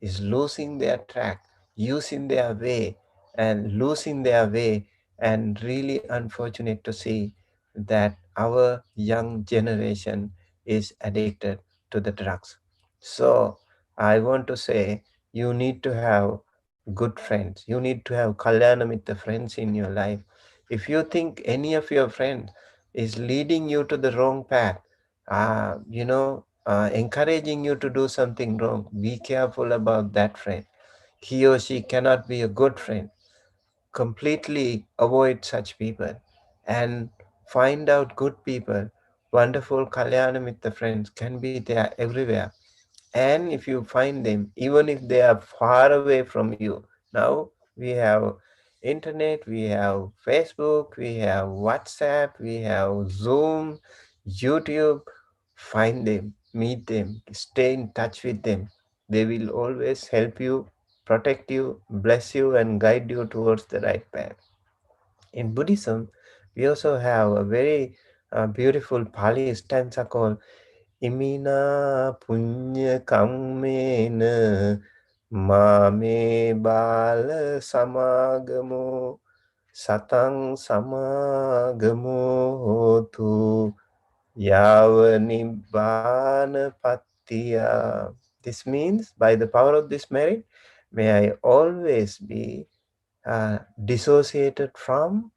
is losing their track, using their way, and losing their way. And really unfortunate to see that our young generation is addicted to the drugs. So I want to say, you need to have good friends. You need to have kalyana with the friends in your life. If you think any of your friends is leading you to the wrong path, encouraging you to do something wrong, be careful about that friend. He or she cannot be a good friend. Completely avoid such people and find out good people. Wonderful kalyana with the friends can be there everywhere. And if you find them, even if they are far away from you, now we have internet, we have Facebook, we have WhatsApp, we have Zoom, YouTube. Find them, meet them, stay in touch with them. They will always help you, protect you, bless you, and guide you towards the right path. In Buddhism, we also have a very beautiful Pali stanza called Imina punya kammena mame bala samagamo satang samagamo hotu yava nibbana pattiya. This means, by the power of this merit, may I always be dissociated from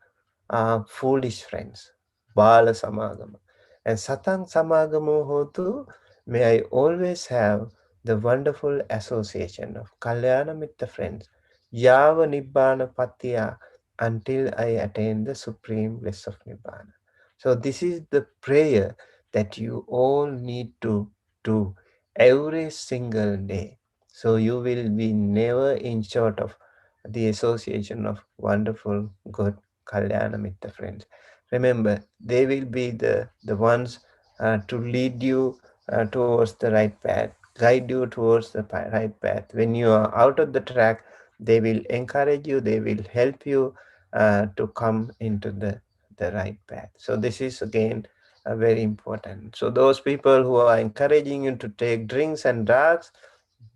foolish friends, Bala Samagama. And Satang Samagamo Hotu, may I always have the wonderful association of Kalyana with the friends, Yava Nibbana Patya, until I attain the supreme bliss of Nibbana. So this is the prayer that you all need to do every single day. So you will be never in short of the association of wonderful, good Kalyana Mitta friends. Remember, they will be the ones to lead you towards the right path, guide you towards the right path. When you are out of the track, they will encourage you, they will help you to come into the right path. So this is again very important. So those people who are encouraging you to take drinks and drugs,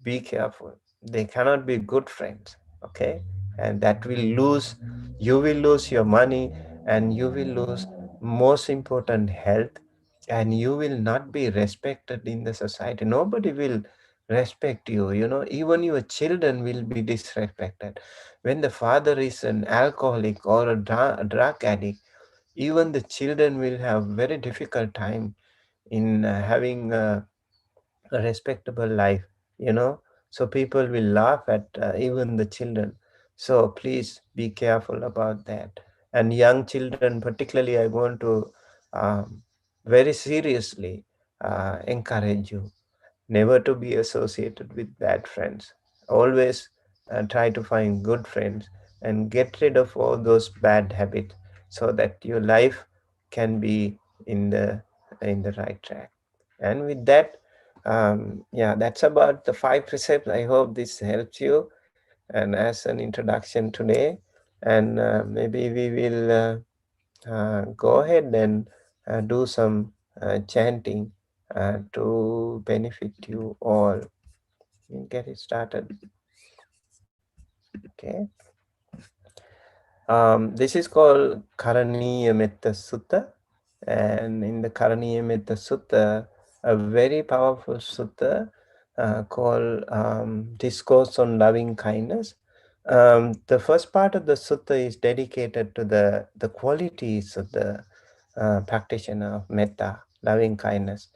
be careful. They cannot be good friends. Okay, and that will lose, you will lose your money, and you will lose, most important, health. And you will not be respected in the society. Nobody will respect you, even your children will be disrespected. When the father is an alcoholic or a drug addict, even the children will have very difficult time in having a respectable life, you know. So people will laugh at even the children. So please be careful about that. And young children particularly, I want to um, very seriously encourage you never to be associated with bad friends. Always try to find good friends and get rid of all those bad habits, so that your life can be in the right track. And with that, Yeah, that's about the 5 precepts. I hope this helps you and as an introduction today. And maybe we will go ahead and do some chanting to benefit you all. We'll get it started. Okay. This is called Karaniya Metta Sutta. And in the Karaniya Metta Sutta, a very powerful sutta called Discourse on Loving Kindness. The first part of the sutta is dedicated to the qualities of the practitioner of metta, loving kindness.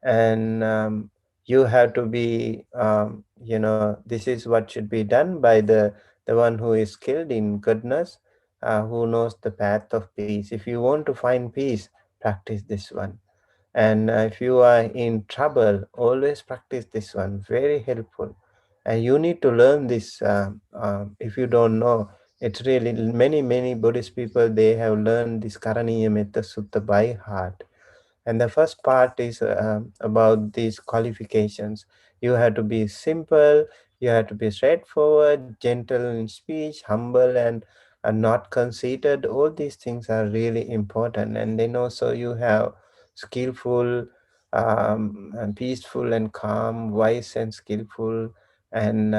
And you have to be, this is what should be done by the one who is skilled in goodness, who knows the path of peace. If you want to find peace, practice this one. And if you are in trouble, always practice this one. Very helpful. And you need to learn this. If you don't know, it's really many Buddhist people, they have learned this Karaniya Metta Sutta by heart. And the first part is about these qualifications. You have to be simple, you have to be straightforward, gentle in speech, humble, and not conceited. All these things are really important. And then also you have skillful, and peaceful and calm, wise and skillful, and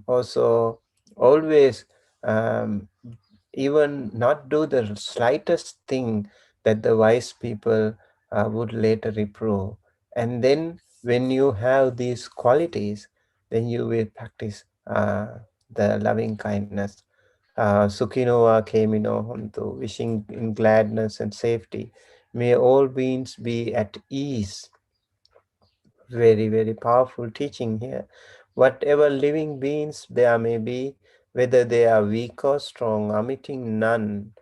also always, um, even not do the slightest thing that the wise people would later reprove. And then when you have these qualities, then you will practice the loving kindness. Sukhinoa Kemino Hontu, wishing in gladness and safety. May all beings be at ease. Very powerful teaching here. Whatever living beings there may be, whether they are weak or strong, omitting none,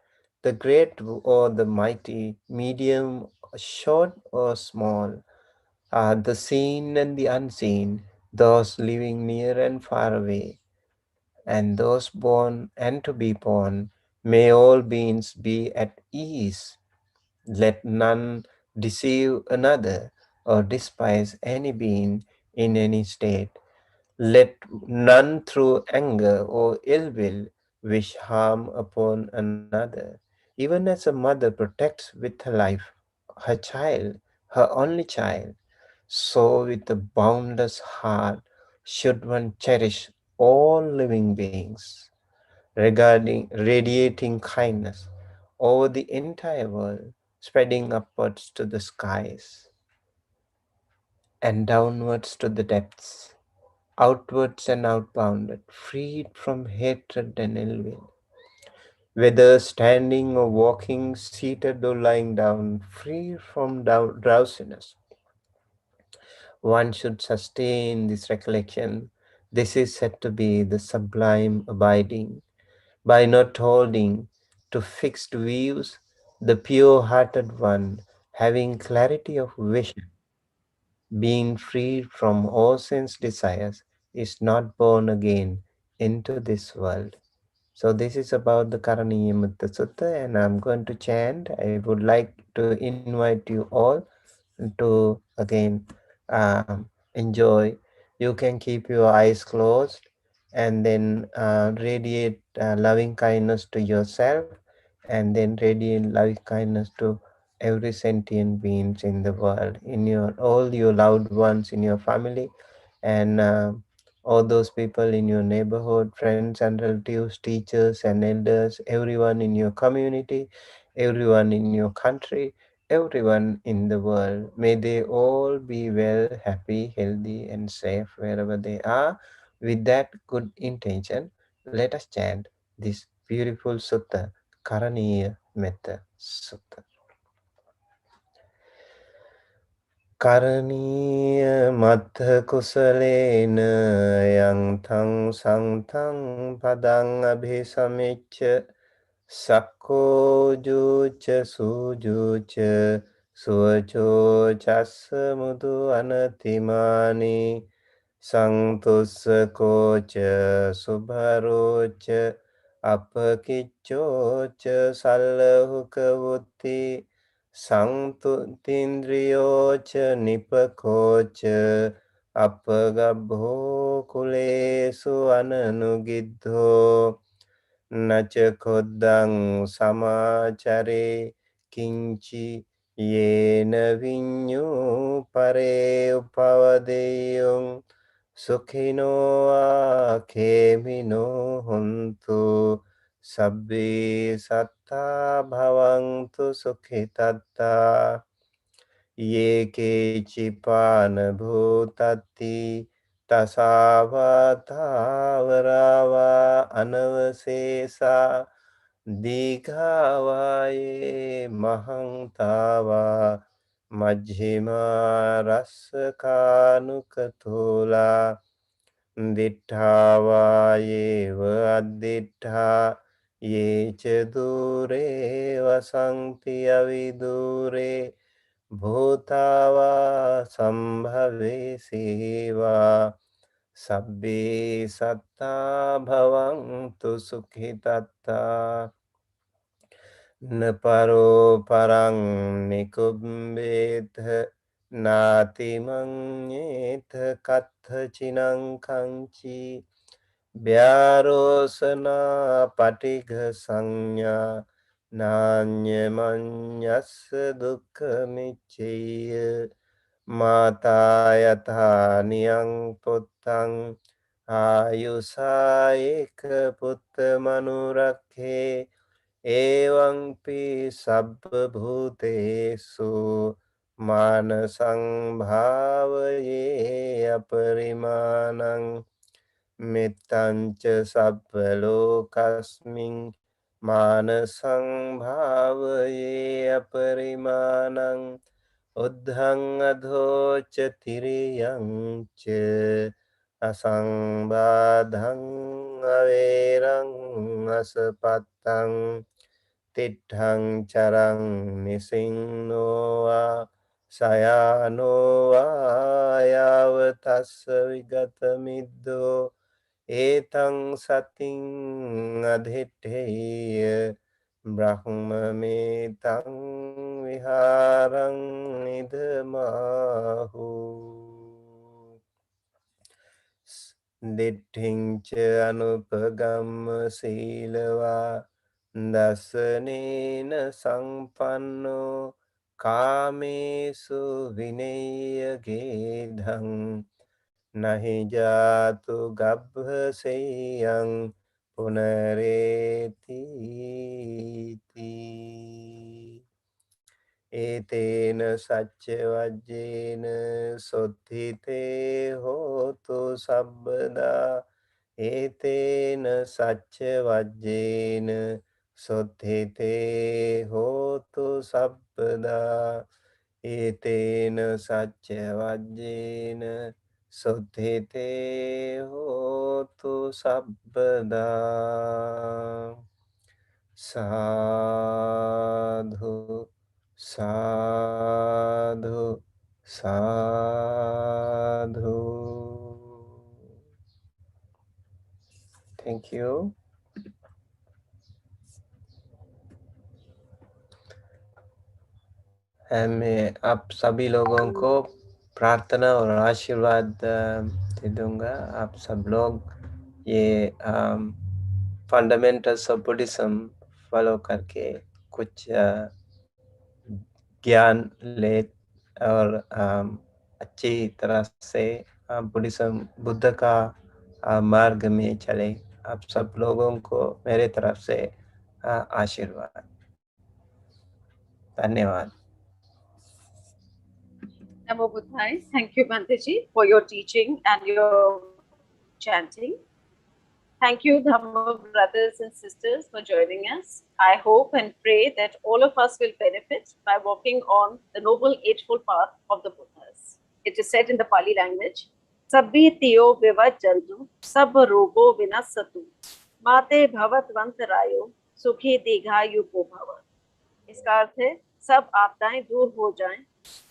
the great or the mighty, medium, short or small, the seen and the unseen, those living near and far away, and those born and to be born, may all beings be at ease. Let none deceive another or despise any being in any state. Let none through anger or ill will wish harm upon another. Even as a mother protects with her life her child, her only child, so with a boundless heart should one cherish all living beings, regarding radiating kindness over the entire world, spreading upwards to the skies and downwards to the depths, outwards and outbounded, freed from hatred and ill will. Whether standing or walking, seated or lying down, free from drowsiness, one should sustain this recollection. This is said to be the sublime abiding. By not holding to fixed views, the pure-hearted one, having clarity of vision, being freed from all sense desires, is not born again into this world. So this is about the Karaniya Mutta Sutta, and I'm going to chant. I would like to invite you all to again enjoy. You can keep your eyes closed and then radiate loving kindness to yourself, and then radiate loving kindness to every sentient beings in the world, in your all your loved ones in your family, and all those people in your neighborhood, friends and relatives, teachers and elders, everyone in your community, everyone in your country, everyone in the world. May they all be well, happy, healthy, and safe wherever they are. With that good intention, let us chant this beautiful sutta, Karaniya Metta Sutta. Karaniya Mattha Kusalena Yang Thang Sang Thang Padang Abhisamicca Sakko Jucha Sujucha Suacho Chassa Mudu Anatimani Santussa Kocha Subharocha Apakicchocha Sallahukavutti Saṅtu tindriyocha nipakocha අපගබ්බෝ කුලේසු අනනුගිද්ධෝ නච කොද්දං සමාචරේ කිංචි යේන විඤ්ඤූ පරේ උපවදෙය්‍යං සුඛිනෝ ආඛේමිනෝ හොන්තු සබ්බේ සත්තා භවන්තු සුඛිතත්තා ये केचिपान भूतत्ति तसावतावरावा अनवशेषा दीघावाये महंतावा मध्यमा रसकानुकतोला दिट्ठावायेव अद्दिट्ठा ये च दूरे वसन्ति अविदूरे භූතාවා සම්භවේසේවා සබ්බේ සත්තා භවන්තු සුඛිතත්තා නපරෝ පරං නිකුම්බේත නාතිමඤ්ඤේත කත්ථචිනං කංචි ව්‍යාරෝසනා පටිඝ සංඥා නාඤ්ඤමඤ්ඤස්ස දුක්ඛ මිච්ඡේය මාතා යථා නියං පුත්තං ආයුසායක පුත්ත මනුරක්ඛේ එවං පි සබ්බ භූතේසු මාන සංභාවයේ අපරිමාණං මෙත්තංච සබ්බ ලෝකස්මින් මාන සංභාවයේ අපරිමාණං උද්ධං අධෝච තිරියං ච අසංබාධං අවේරං අසපත්තං තිට්ඨං චරං නිසින්නෝවා සයානෝවා යාව තස්ස විගත මිද්දෝ ඒතං සතින් අධිට්ඨේය බ්‍රහ්මමේතං විහාරං නිදමාහු දිට්ඨිංච අනුපගම්ම සීලවා දසනේන සම්පන්නෝ කාමේසු විනය්‍යගේධං නහි ජාතු ගබ්බසෙය්‍යං පුනරේති ඒතේන සච්ච වජ්ජේන සොත්ථිතේ හෝතු සබ්බදා ඒතේන සච්ච වජ්ජේන සොත්ථිතේ හෝතු සබ්බදා ඒතේන සච්ච වජ්ජේන සොත්ථිතේ හෝතු සබ්බදා සාධු සාධු සාධු. Thank you. मैं आप सभी लोगों को प्रार्थना और आशीर्वाद दे दूंगा. आप सब लोग ये फंडामेंटल्स ऑफ बुद्धिज्म फॉलो करके कुछ ज्ञान ले और अच्छी तरह से बुद्धिज्म बुद्ध का मार्ग में चले. आप सब लोगों को मेरे तरफ से आशीर्वाद. धन्यवाद. Namo Buddhaya. Thank you, Bhanteji, for your teaching and your chanting. Thank you, Dhamma brothers and sisters, for joining us. I hope and pray that all of us will benefit by walking on the noble eightfold path of the Buddhas. It is said in the Pali language, Sabbi tiyo vivajjantu, sabba rogo vinasatu, mate bhavat vantarayo, sukhi dighayu ko bhava. इसका अर्थ है सब आपदाएं दूर हो जाएं,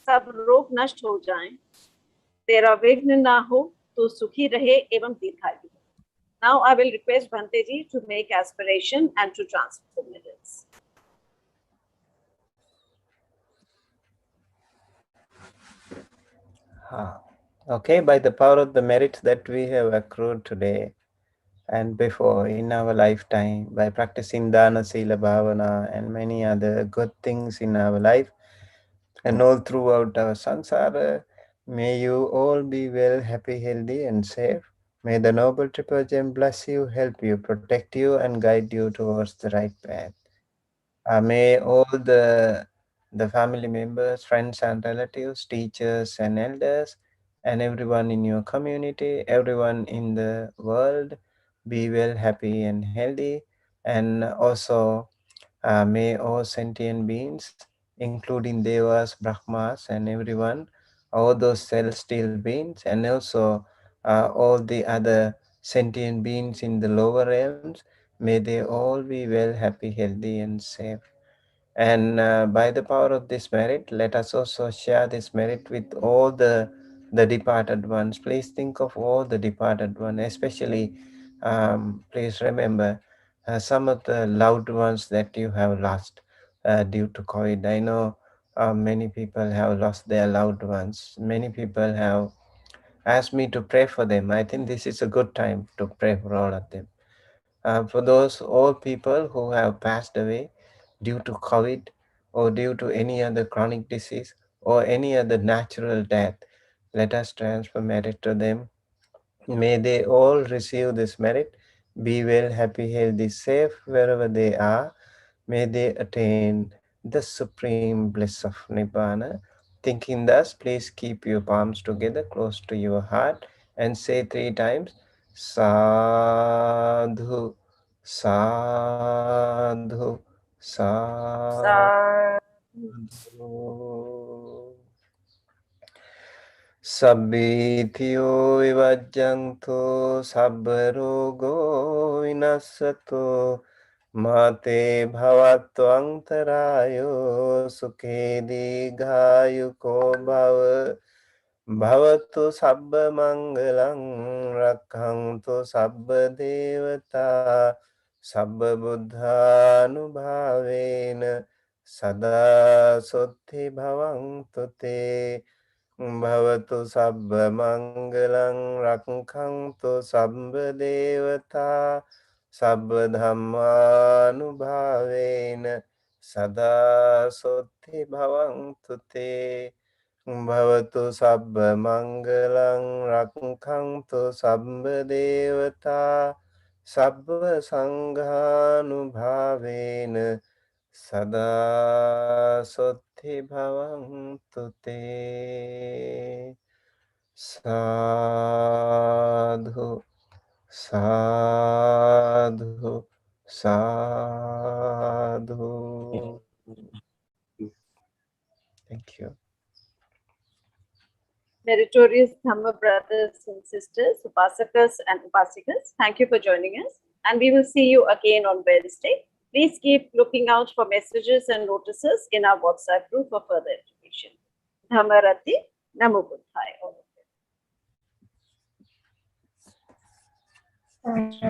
सब रोग नष्ट हो जाएं, तेरा विघ्न ना हो तो सुखी रहे एवं दीर्घायु. Now I will request Bhanteji to make aspiration and to transfer minutes. हाँ, Okay, by the power of the merits that we have accrued today and before in our lifetime, by practicing dana, sila, bhavana, and many other good things in our life, and all throughout our samsara, may you all be well, happy, healthy, and safe. May the Noble Triple Gem bless you, help you, protect you, and guide you towards the right path. May all the family members, friends and relatives, teachers and elders, and everyone in your community, everyone in the world be well, happy, and healthy. And also, may all sentient beings, including devas, brahmas, and everyone, all those celestial beings, and also all the other sentient beings in the lower realms, may they all be well, happy, healthy, and safe. And by the power of this merit, let us also share this merit with all the departed ones. Please think of all the departed ones, especially please remember some of the loved ones that you have lost due to COVID. I know many people have lost their loved ones. Many people have asked me to pray for them. I think this is a good time to pray for all of them. For those old people who have passed away due to COVID or due to any other chronic disease or any other natural death, let us transfer merit to them. May they all receive this merit, be well, happy, healthy, safe wherever they are. May they attain the supreme bliss of Nibbana. Thinking thus, please keep your palms together close to your heart and say 3 times, Sadhu, Sadhu, Sadhu. Sabbithiyo vivajjanto sabbarogo vinassato mate bhavatvantarayo sukhe digayuko bhavatu sabba mangalang rakhantu sabba devata sabba buddhanubhavena sada sotti bhavantu te. Bhavatu sabba mangalang rakhantu sabba devata sabba dhammanubhavena sada sotti bhavantu te. Bhavatu sabba mangalang rakhantu sabba devata sabba sanghanubhavena sada sotti bhavantu te. Sadhu, sadhu, sadhu. Thank you. Meritorious Dhamma brothers and sisters, Upasakas and Upasikas, thank you for joining us. And we will see you again on Wednesday. Please keep looking out for messages and notices in our WhatsApp group for further information. Dhammarati, Namo Buddhaya.